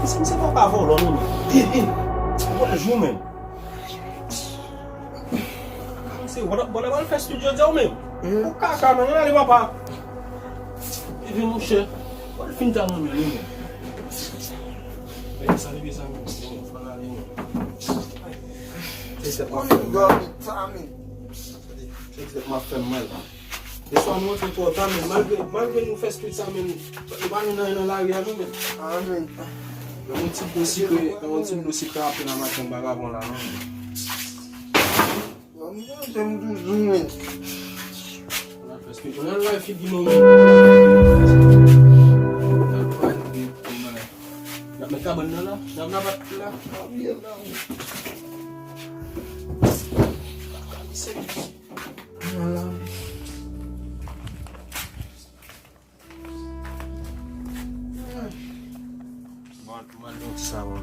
Você não tá rolando, mano. Bora junto, mano. Você bora levar no festival de José mesmo. O Cacá, mano, não é ali, papá. E vem no cheiro. Bora fintar no menino, mano. Essa ali, essa ali, falar ali, mano. Esse é pra fama. Esse é uma fama, mano. Esse é uma moça importante, mano. Malgré no festival, mano. Vai na lágrima, mano. Amém. Tem um tipo de doce rápido na máquina bagavão lá, não? Vamos ter muito zoom, mano. Não é live de novo. Nak mereka benda lah. Nak dapat lah. Biar lah. Malam. Mandou sawah.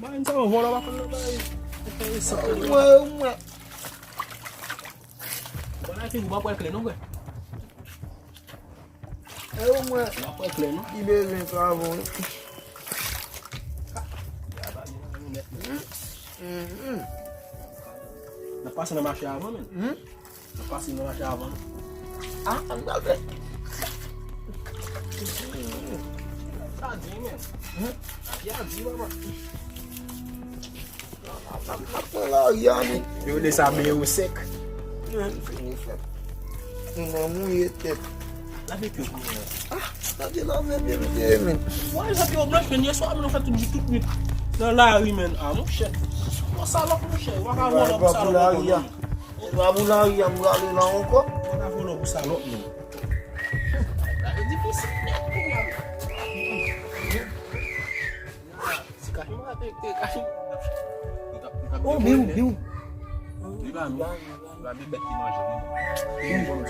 Main sama bola makan lo baik. Ué. Bola aqui gua apa kleno gue? Ué. Apa kleno? Ibele travau. Na passa na marchava, mano. Na passa na marchava. Ah, não dá. Tadinho, mano. Piadinho, mano. Eu dei saber o sec. Não, mulher. Lá vem que eu Tá de lá mesmo, mano. Why já pior branco, nem só não faz tudo de tudo. Não lá, mano. Ah, não cheio. Não sala com cheio. Vai rolar com sala. Vai bular aí, vai ali lá um pouco. Vai rolar com sala, mano. É difícil. Esse carrinho vai ter carrinho. Oh, viu. Il va beber qui mange. Il va nous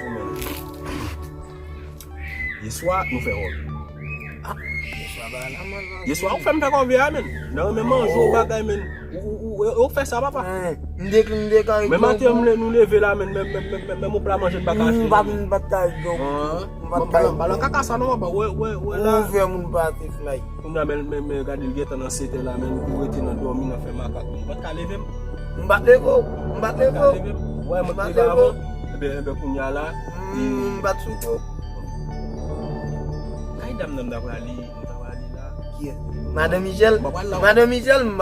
hier soir, nous faisons rôle. Hier soir, on fait un peu comme ça, man. Non, mais manger au bagage, man. On fait ça, papa. Mais maintenant, nous lever là, man. Même on peut manger de bagage. Une bataille, donc. Ballon caca, ça non, ouais, là. On fait une bataille, fly. On a même regardé le ghetto dans cette là, man. Pour être dans dormir, on fait macaque. On va lever. Mbateko. Ouais, moi je avant. Ben kunya là. Mbatsuko. Kay dam nam da wali là. Qui? Madame Michel, m'a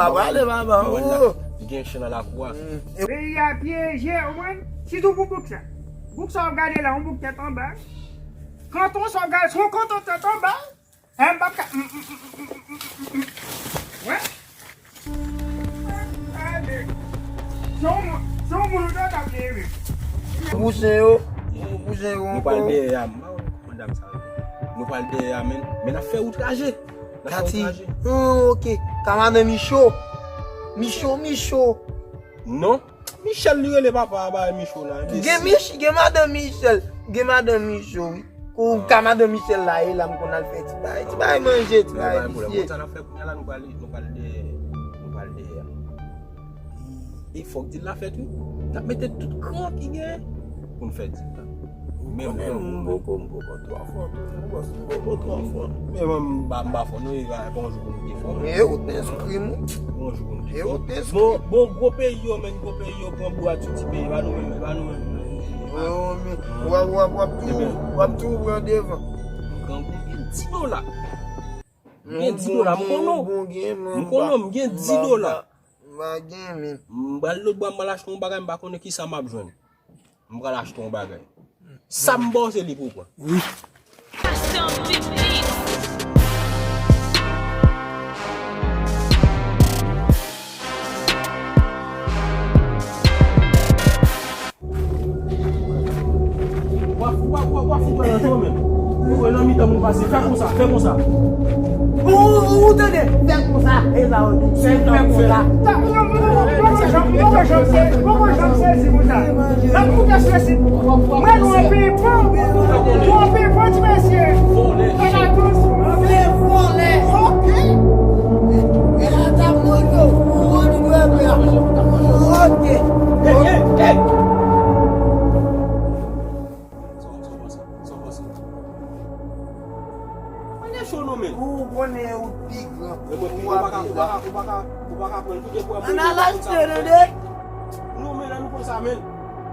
parlé maman. Oh. Gen chena la quoi. Il y a piégé au moins. Si tu bouc ça. Bouc ça regarder là, on bouc tête en bas. Quand on s'engage, son compte en tête en bas. Un bac. Ouais. Allez. Son boulot d'appeler. Bousseo. Nous parlons de Yam. Nous parlons de Yam. Mais la fait outrager. Kati. Ok. Kamade Michaud. Michaud. Non. Michel lui le papa ba Michaud là. Ge Madame Michaud. Ou Kamade Michel là, il a qu'on a fait. Tu vas manger, tu vas. Nous parlons de il faut que tu l'as fait tout. Tu mettez tout grand qui gagne pour nous faire. Même beaucoup trois fois. Mais même bah nous il va bonjour pour nous. Et au t'exprime. Bonjour. Bon gros pays même gros pays prend bois tout petit pays va nous. Ouais, tout prend devant. Quand $10. $10 mon $10. Mbalo ba malache ton bagay mba konne ki sa m'a besoin. Mbra lâche ton bagay. Ça m'bosse li pourquoi? Oui. temps nous passer. Fais comme ça, fais comme ça. Ou tenez, fais comme ça. Et là, on dit, fais comme ça.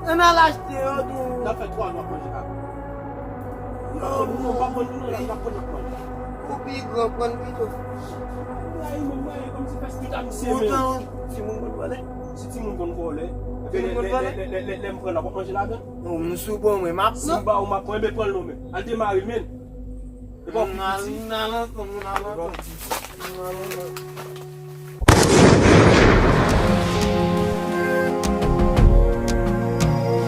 On a l'acheté, on a fait 3 mois pour général. Non, pas pour nous, on a pas pour nous. Ou puis grand prendre plutôt. Comme si parce que tu as Si mon bon voler. Si tu mon bon voler, les me prendre pour manger là-dedans. Non, nous sous bon mais m'a. Si ba ou m'a prendre be prendre l'homme. Elle démarre men. Et bon, non.